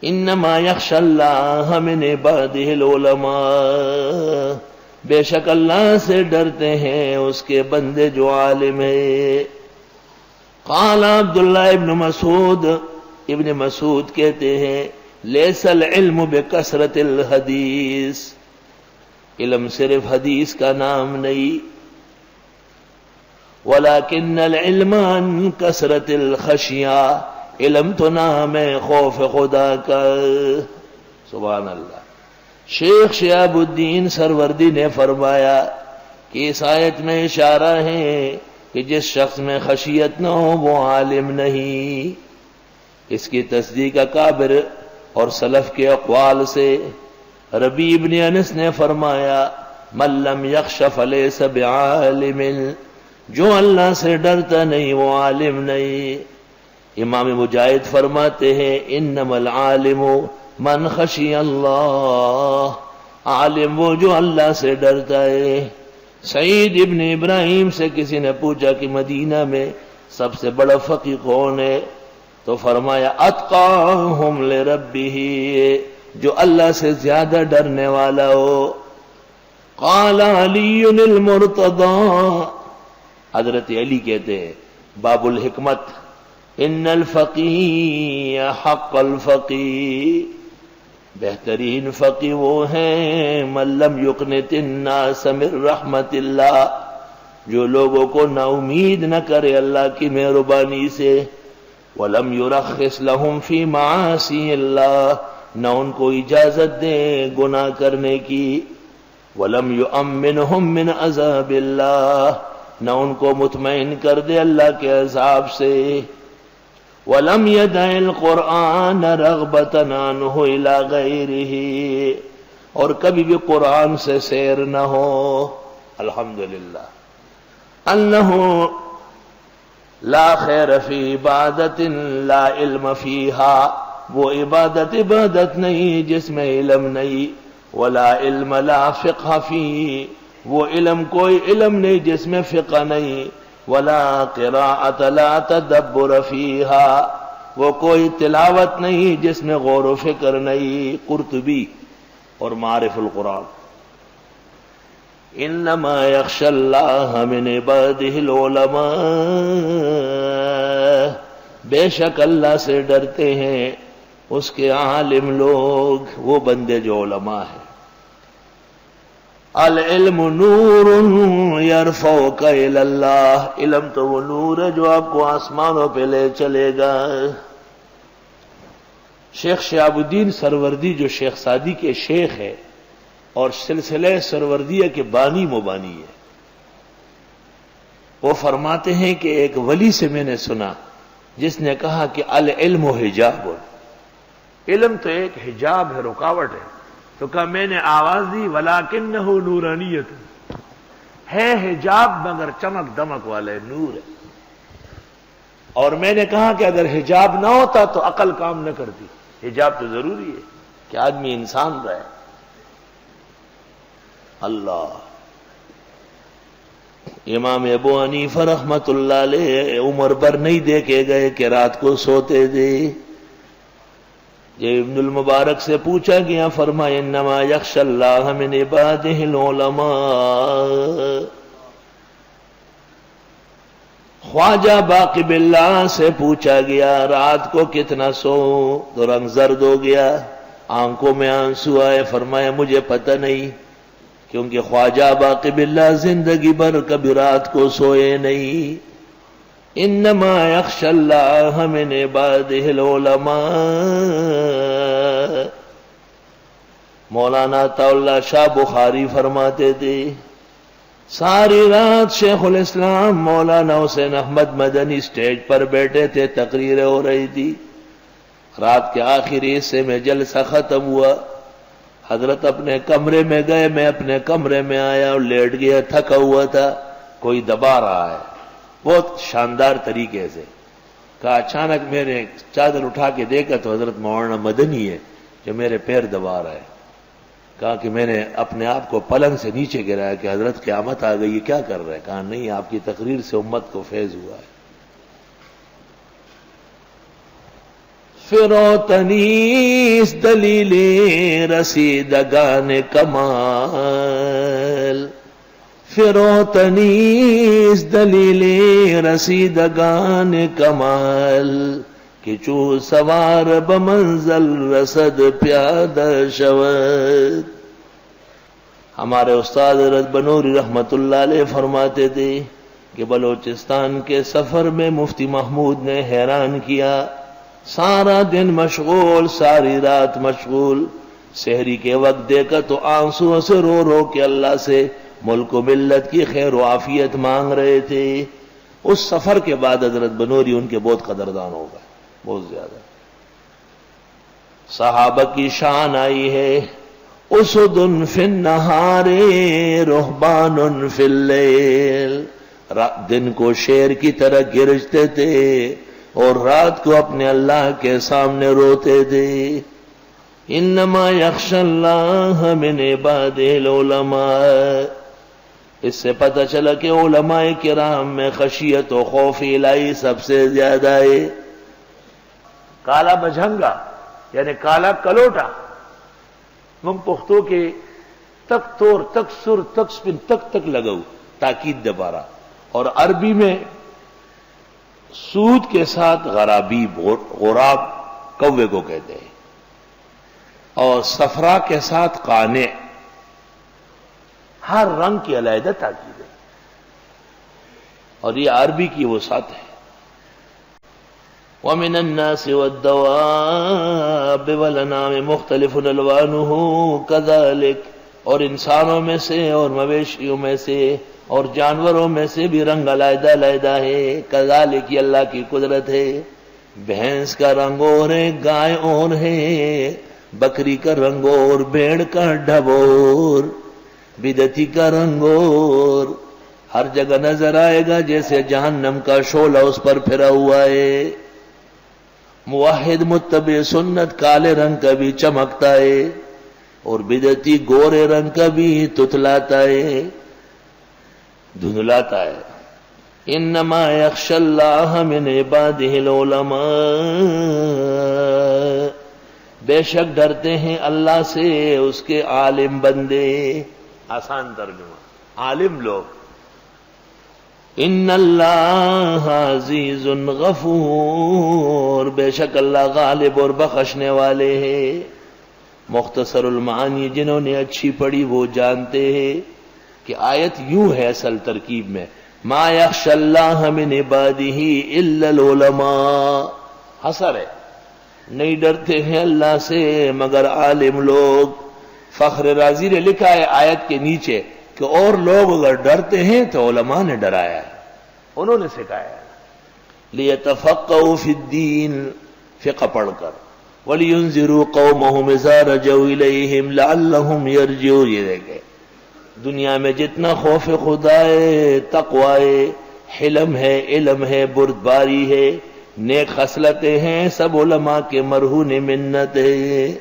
انما یخشی اللہ من عبادہ العلماء، بے شک اللہ سے ڈرتے ہیں اس کے بندے جو عالم ہیں۔ قال عبداللہ ابن مسعود، ابن مسعود کہتے ہیں لیس العلم بکثرت الحدیث، علم صرف حدیث کا نام نہیں، ولیکن العلم عن کثرت الخشیہ، علم تو نام ہے خوف خدا کا۔ سبحان اللہ۔ شیخ شہاب الدین سروردی نے فرمایا کہ اس آیت میں اشارہ ہے کہ جس شخص میں خشیت نہ ہو وہ عالم نہیں۔ اس کی تصدیق اکابر اور سلف کے اقوال سے ربیع بن انس نے فرمایا من لم یخش فلیس بعالم، جو اللہ سے ڈرتا نہیں وہ عالم نہیں۔ امام مجاہد فرماتے ہیں انما العالم من خشی اللہ، عالم وہ جو اللہ سے ڈرتا ہے۔ سعید ابن ابراہیم سے کسی نے پوچھا کہ مدینہ میں سب سے بڑا فقیہ کون ہے؟ تو فرمایا اتقاہم لربہ، جو اللہ سے زیادہ ڈرنے والا ہو۔ قال علی المرتضی، حضرت علی کہتے ہیں باب الحکمت ان الفقیہ حق الفقیہ، بہترین فقی وہ ہیں من لم یقنط الناس من رحمت اللہ، جو لوگوں کو نا امید نہ کرے اللہ کی مہربانی سے، ولم یرخص لهم فی معاصی اللہ، نہ ان کو اجازت دے گناہ کرنے کی، ولم یؤمنهم من عذاب اللہ، نہ ان کو مطمئن کر دے اللہ کے عذاب سے، وَلَمْ يَدَعِ الْقُرْآنَ رَغْبَةً عَنْهُ إِلَىٰ غَيْرِهِ، اور کبھی بھی قرآن سے سیر نہ ہو۔ الحمدللہ۔ أَنَّهُ لَا خَيْرَ فِي عِبَادَةٍ لَا عِلْمَ فِيهَا، وہ عبادت نہیں جس میں علم نہیں، وَلَا عِلْمَ لَا فِقْهَ فِيهِ، وہ علم کوئی علم نہیں جس میں فقہ نہیں، ولا قراءۃ لا تدبر فیہا، وہ کوئی تلاوت نہیں جس میں غور و فکر نہیں۔ قرطبی اور معارف القرآن۔ انما یخشی اللہ من عبادہ العلماء، بے شک اللہ سے ڈرتے ہیں اس کے عالم لوگ، وہ بندے جو علماء ہیں۔ العلم نور یرفعک الی اللہ، علم تو وہ نور ہے جو آپ کو آسمانوں پہ لے چلے گا۔ شیخ شہاب الدین سروردی جو شیخ سعدی کے شیخ ہے اور سلسلہ سروردیہ کے بانی مبانی ہے، وہ فرماتے ہیں کہ ایک ولی سے میں نے سنا جس نے کہا کہ العلم حجاب، علم تو ایک حجاب ہے، رکاوٹ ہے۔ تو کہا میں نے آواز دی ولیکنہ نورانیت، ہے حجاب مگر چمک دمک والے نور ہے۔ اور میں نے کہا کہ اگر حجاب نہ ہوتا تو عقل کام نہ کرتی، حجاب تو ضروری ہے کہ آدمی انسان رہے۔ اللہ۔ امام ابو حنیفہ رحمت اللہ علیہ عمر بھر نہیں دیکھے گئے کہ رات کو سوتے تھے۔ جب ابن المبارک سے پوچھا گیا فرمایا انما یخشی اللہ من عبادہ العلماء۔ خواجہ باقی باللہ سے پوچھا گیا رات کو کتنا سو، تو رنگ زرد ہو گیا، آنکھوں میں آنسو آئے، فرمایا مجھے پتہ نہیں، کیونکہ خواجہ باقی باللہ زندگی بھر کبھی رات کو سوئے نہیں۔ انما یخشی اللہ من عبادہ العلماء۔ مولانا عطا اللہ شاہ بخاری فرماتے تھے ساری رات شیخ الاسلام مولانا حسین احمد مدنی سٹیج پر بیٹھے تھے، تقریریں ہو رہی تھی، رات کے آخری حصے میں جلسہ ختم ہوا، حضرت اپنے کمرے میں گئے، میں اپنے کمرے میں آیا اور لیٹ گیا، تھکا ہوا تھا، کوئی دبا رہا ہے بہت شاندار طریقے سے۔ کہا اچانک میں نے چادر اٹھا کے دیکھا تو حضرت مولانا مدنی ہے جو میرے پیر دبا رہا ہے۔ کہا کہ میں نے اپنے آپ کو پلنگ سے نیچے گرایا کہ حضرت قیامت آ گئی، یہ کیا کر رہے ہیں؟ کہا نہیں، آپ کی تقریر سے امت کو فیض ہوا ہے۔ فروتنیس دلیل رسیدگان کمال، فروتنیس دلیل رسیدگان کمال، کہ چو سوار بمنزل رسد پیادہ شود۔ ہمارے استاد رد بنوری رحمت اللہ علیہ فرماتے تھے کہ بلوچستان کے سفر میں مفتی محمود نے حیران کیا، سارا دن مشغول، ساری رات مشغول، سحری کے وقت دیکھا تو آنسو سے رو رو کے اللہ سے ملک و ملت کی خیر و عافیت مانگ رہے تھے۔ اس سفر کے بعد حضرت بنوری ان کے بہت قدردان ہو گئے، بہت زیادہ۔ صحابہ کی شان آئی ہے، اسد فی النہار رہبان فی اللیل، دن کو شیر کی طرح گرجتے تھے اور رات کو اپنے اللہ کے سامنے روتے تھے۔ انما یخشی اللہ من عبادہ العلماء، اس سے پتہ چلا کہ علماء کرام میں خشیت و خوف الہی سب سے زیادہ ہے۔ کالا بجھنگا یعنی کالا کلوٹا، من پختو کے تک تور تک سر تک سپن تک تک لگاؤ تاکید دبارہ، اور عربی میں سود کے ساتھ غرابی، غراب کوے کو کہتے ہیں، اور صفرا کے ساتھ قانع، ہر رنگ کی علیحدہ تاکید ہے، اور یہ عربی کی وسعت ہے۔ وَمِنَ النَّاسِ وَالدَّوَابِّ وَالْأَنْعَامِ مُخْتَلِفٌ أَلْوَانُهُ كَذَلِكَ، اور انسانوں میں سے اور مویشیوں میں سے اور جانوروں میں سے بھی رنگ علیحدہ علیحدہ ہے۔ کذالک، یہ اللہ کی قدرت ہے۔ بھینس کا رنگ اور ہے، گائے اور ہے، بکری کا رنگ اور، بھیڑ کا ڈھب اور، بدعتی کا رنگ اور، ہر جگہ نظر آئے گا جیسے جہنم کا شعلہ اس پر پھرا ہوا ہے۔ موحد متبع سنت کالے رنگ کا بھی چمکتا ہے اور بدعتی گورے رنگ کا بھی تتلاتا ہے، دھندلاتا ہے۔ انما یخشی اللہ من عبادہ العلماء، بے شک ڈرتے ہیں اللہ سے اس کے عالم بندے، آسان ترجمہ عالم لوگ۔ ان اللہ عزیز غفور، بے شک اللہ غالب اور بخشنے والے ہیں۔ مختصر المعانی جنہوں نے اچھی پڑھی وہ جانتے ہیں کہ آیت یوں ہے اصل ترکیب میں، ما یخشی اللہ من عبادہ الا العلماء، حصر ہے، نہیں ڈرتے ہیں اللہ سے مگر عالم لوگ۔ فخر رازی نے لکھا ہے آیت کے نیچے کہ اور لوگ اگر ڈرتے ہیں تو علماء نے ڈرایا ہے، انہوں نے سکھایا ہے۔ لیتفقہوا فی الدین، فقہ پڑھ کر، وَلِيُنذِرُوا قَوْمَهُمْ إِذَا رَجَعُوا إِلَيْهِمْ لَعَلَّهُمْ يَرْجِعُونَ، یہ دیکھیں دنیا میں جتنا خوف خدا ہے، تقوی ہے، حلم ہے، علم ہے، بردباری ہے، نیک خصلتیں ہیں، سب علماء کے مرہون منت ہے۔